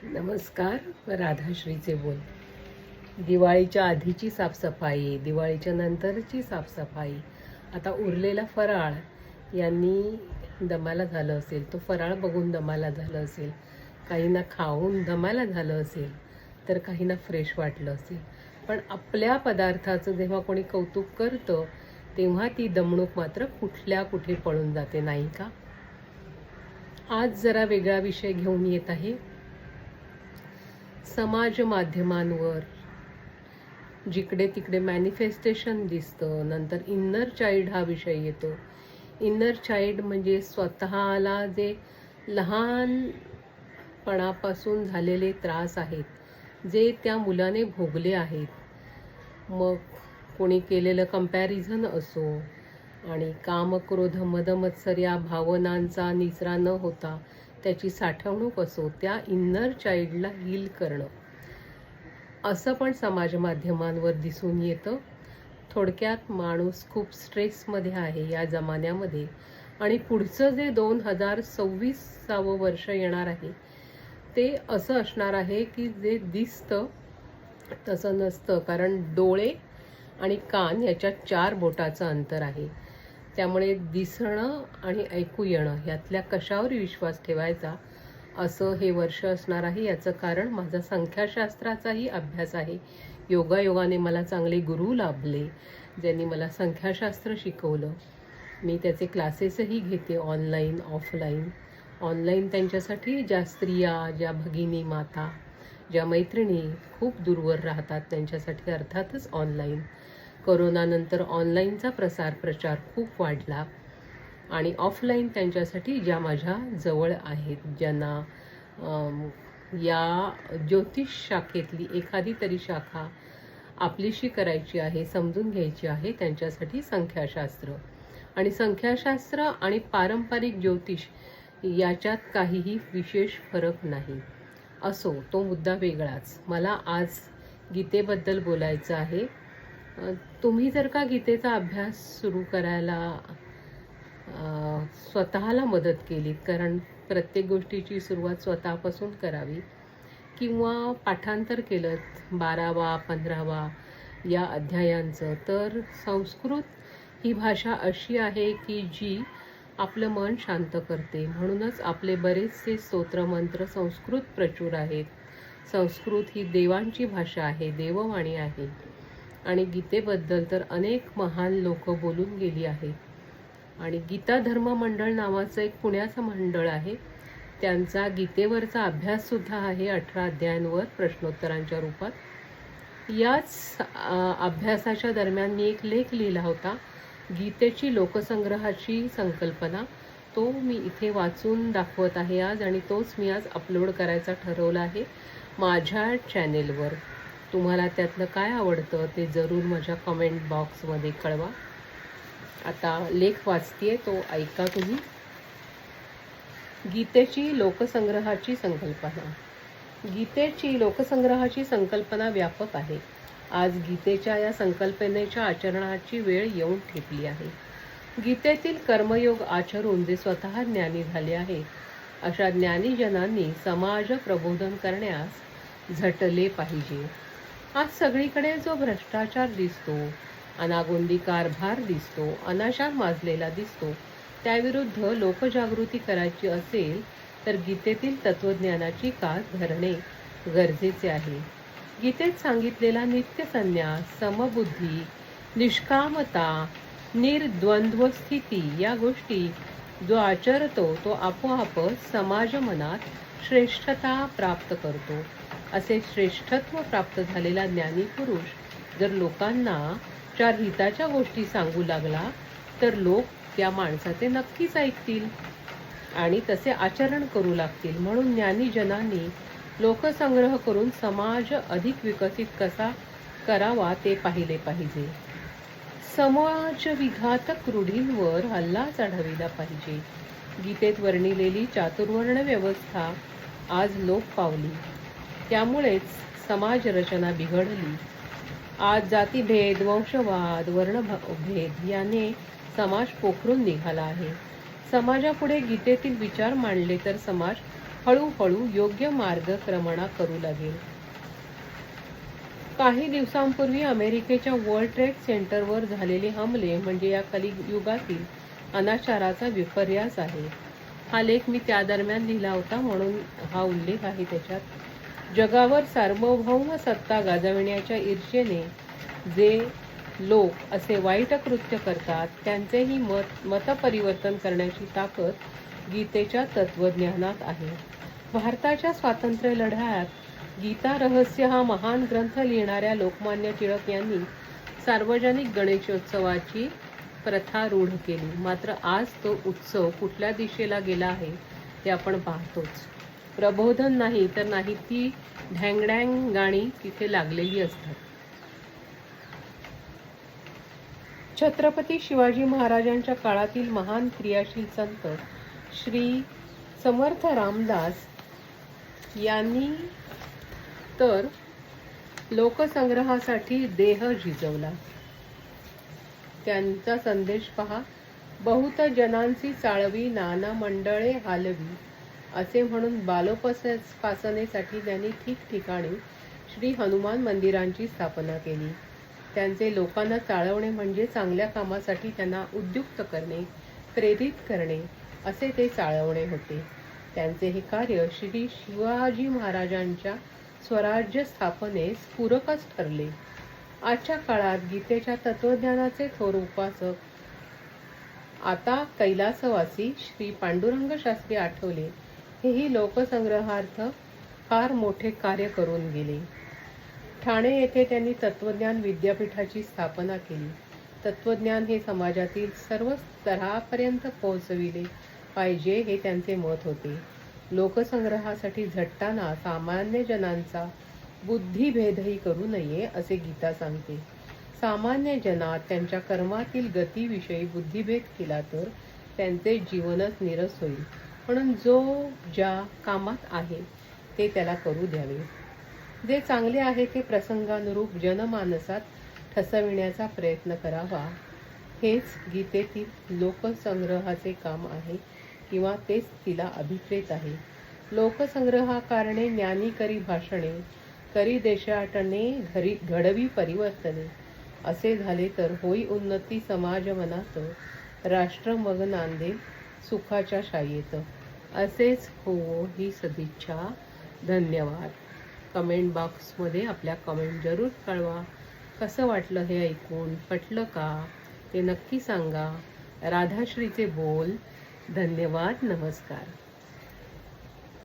नमस्कार. राधाश्रीचे बोल. दिवाळीच्या आधीची साफसफाई, दिवाळीच्या नंतरची साफसफाई, आता उरलेला फराळ यांनी दमाला झालं असेल, तो फराळ बघून दमाला झालं असेल, काहींना खाऊन दमाला झालं असेल, तर काहींना फ्रेश वाटलं असेल. पण आपल्या पदार्थाचं जेव्हा कोणी कौतुक करतं तेव्हा ती दमणूक मात्र कुठल्या कुठे पळून जाते, नाही का? आज जरा वेगळा विषय घेऊन येत आहे. समाज माध्यमांवर जिकडे तिकडे मॅनिफेस्टेशन दिसतं, नंतर इन्नर चाइल्ड हा विषय येतो. इन्नर चाइल्ड म्हणजे स्वतःला जे लहानपणापासून झालेले त्रास आहेत, जे त्या मुलाने भोगले आहेत, मग कोणी केलेलं कंपॅरिझन असो आणि काम क्रोध मद मत्सर या भावनांचा निचरा न होता त्याची साठवणूक असो, त्या इन्नर चाइल्डला हील करणं असं पण समाज माध्यमांवर दिसून येतं. थोडक्यात माणूस खूप स्ट्रेसमध्ये आहे या जमान्यामध्ये आणि पुढचं जे 2026 वर्ष येणार आहे ते असं असणार आहे की जे दिसतं तसं नसतं, कारण डोळे आणि कान याच्यात 4 बोटाचं अंतर आहे. त्यामुळे दिसणं आणि ऐकू येणं ह्यातल्या कशावर विश्वास ठेवायचा असं हे वर्ष असणार आहे. याचं कारण माझा संख्याशास्त्राचाही अभ्यास आहे. योगायोगाने मला चांगले गुरु लाभले ज्यांनी मला संख्याशास्त्र शिकवलं. मी त्याचे क्लासेसही घेते, ऑनलाईन ऑफलाईन. ऑनलाईन त्यांच्यासाठी ज्या स्त्रिया, ज्या भगिनी माता, ज्या मैत्रिणी खूप दूरवर राहतात त्यांच्यासाठी अर्थातच ऑनलाईन. कोरोनानंतर ऑनलाईनचा प्रचार खूप वाढला आणि ऑफलाईन त्यांच्यासाठी ज्या माझ्या जवळ आहेत, ज्यांना या ज्योतिष शाखेतली एखादी तरी शाखा आपलीशी करायची आहे, समजून घ्यायची आहे, त्यांच्यासाठी संख्याशास्त्र. आणि संख्याशास्त्र आणि पारंपरिक ज्योतिष याच्यात काहीही विशेष फरक नाही. असो, तो मुद्दा वेगळाच. मला आज गीतेबद्दल बोलायचं आहे. तुम्ही जर का गीतेचा अभ्यास सुरू करायला स्वतःला मदत केलीत, कारण प्रत्येक गोष्टीची सुरुवात स्वतःपासून करावी, किंवा पाठांतर केलं 12वा 15वा या अध्यायांचं, तर संस्कृत ही भाषा अशी आहे की जी आपलं मन शांत करते. म्हणूनच आपले बरेचसे स्तोत्रमंत्र संस्कृत प्रचूर आहेत. संस्कृत ही देवांची भाषा आहे, देववाणी आहे. आणि गीतेबद्दल तर अनेक महान लोक बोलून गेली आहेत. आणि गीता धर्म मंडळ नावाचं एक पुण्याचं मंडळ आहे, त्यांचा गीतेवरचा अभ्याससुद्धा आहे 18 अध्यायांवर प्रश्नोत्तरांच्या रूपात. याच अभ्यासाच्या दरम्यान मी एक लेख लिहिला होता, गीतेची लोकसंग्रहाची संकल्पना. तो मी इथे वाचून दाखवत आहे आज, आणि तोच मी आज अपलोड करायचा ठरवला आहे माझ्या चॅनेलवर. तुम्हाला त्यातलं काय आवडतं ते जरूर माझ्या कमेंट बॉक्समध्ये कळवा. आता लेख वाचतेय, तो ऐका तुम्ही. गीतेची लोकसंग्रहाची संकल्पना. गीतेची लोकसंग्रहाची संकल्पना व्यापक आहे. आज गीतेच्या या संकल्पनेच्या आचरणाची वेळ येऊन ठेपली आहे. गीतेतील कर्मयोग आचरून जे स्वतः ज्ञानी झाले आहेत, अशा ज्ञानीजनांनी समाज प्रबोधन करण्यास झटले पाहिजे. आज सगळीकडे जो भ्रष्टाचार दिसतो, अनागोंदी कारभार दिसतो, अनाचार माजलेला दिसतो, त्याविरुद्ध लोकजागृती करायची असेल तर गीतेतील तत्वज्ञानाची कास धरणे गरजेचे आहे. गीतेत सांगितलेला नित्यसंन्यास, समबुद्धी, निष्कामता, निर्द्वंद्व स्थिती या गोष्टी जो आचरतो तो आपोआपच समाज मनात श्रेष्ठता प्राप्त करतो. असे श्रेष्ठत्व प्राप्त झालेला ज्ञानी पुरुष जर लोकांना 4 हिताच्या गोष्टी सांगू लागला तर लोक त्या माणसाचे नक्कीच ऐकतील आणि तसे आचरण करू लागतील. म्हणून ज्ञानीजनांनी लोकसंग्रह करून समाज अधिक विकसित कसा करावा ते पाहिले पाहिजे. समाज विघातक रूढींवर हल्ला चढविला पाहिजे. गीतेत वर्णिलेली चातुर्वर्ण व्यवस्था आज लोप पावली, त्यामुळेच समाज रचना बिघडली. आज जातीभेद, वंशवाद, वर्णभेद याने समाज पोखरून निघाला आहे. समाजापुढे गीतेतील विचार मांडले तर समाज हळूहळू योग्य मार्गक्रमणा करू लागेल. काही दिवसांपूर्वी अमेरिकेच्या वर्ल्ड ट्रेड सेंटरवर झालेले हमले म्हणजे या कलियुगातील अनाचाराचा विपर्यास आहे. हा लेख मी त्या दरम्यान लिहिला होता, म्हणून हा उल्लेख आहे त्याच्यात. जगावर सार्वभौम सत्ता गाजविण्याच्या ईर्षेने जे लोक असे वाईट कृत्य करतात त्यांचेही मतपरिवर्तन करण्याची ताकद गीतेच्या तत्वज्ञानात आहे. भारताच्या स्वातंत्र्य लढ्यात गीता रहस्य हा महान ग्रंथ लिहिणाऱ्या लोकमान्य टिळक यांनी सार्वजनिक गणेशोत्सवाची प्रथा रूढ केली. मात्र आज तो उत्सव कुठल्या दिशेला गेला आहे ते आपण पाहतोच. प्रबोधन नाही तर नाही ती ढँगढँग गाणी तिथे लागलेली असतात. छत्रपती शिवाजी महाराजांच्या काळातील महान क्रियाशील संत श्री समर्थ रामदास यांनी तर लोकसंग्रहासाठी देह झिजवला. त्यांचा संदेश पहा. बहुत जनांची चाळवी नाना मंडळे हालवी असे म्हणून बालोपासनेसाठी त्यांनी ठिकठिकाणी श्री हनुमान मंदिरांची स्थापना केली. त्यांचे लोकांना चाळवणे म्हणजे चांगल्या कामासाठी त्यांना उद्युक्त करणे, प्रेरित करणे असे ते चाळवणे होते. त्यांचे हे कार्य श्री शिवाजी महाराजांच्या स्वराज्य स्थापनेस पूरकच ठरले. आजच्या काळात गीतेच्या तत्वज्ञानाचे थोर उपासक आता कैलासवासी श्री पांडुरंग शास्त्री आठवले हेही लोकसंग्रहार्थ फार मोठे कार्य करून गेले. ठाणे येथे त्यांनी तत्वज्ञान विद्यापीठाची स्थापना केली. तत्वज्ञान हे समाजातील सर्व स्तरापर्यंत पोहोचविले पाहिजे हे त्यांचे मत होते. लोकसंग्रहासाठी झटताना सामान्य जनांचा बुद्धिभेदही करू नये असे गीता सांगते. सामान्य जनात त्यांच्या कर्मातील गतीविषयी बुद्धिभेद केला तर त्यांचे जीवनच निरस होईल. म्हणून जो ज्या कामात आहे ते त्याला करू द्यावे. जे चांगले आहे ते प्रसंगानुरूप जनमानसात ठसविण्याचा प्रयत्न करावा. हेच गीतेतील लोकसंग्रहाचे काम आहे किंवा तेच तिला अभिप्रेत आहे. लोकसंग्रहाकारणे ज्ञानी करी भाषणे, करी देशाटणे, घडवी परिवर्तने असे झाले तर होई उन्नती समाज मनात, राष्ट्र मग नांदेल सुखाच्या शायेत. असेच होवो ही सदिच्छा. धन्यवाद. कमेंट बॉक्समध्ये आपल्या कमेंट जरूर कळवा. कसं वाटलं हे ऐकून, पटलं का ते नक्की सांगा. राधाश्रीचे बोल. धन्यवाद. नमस्कार.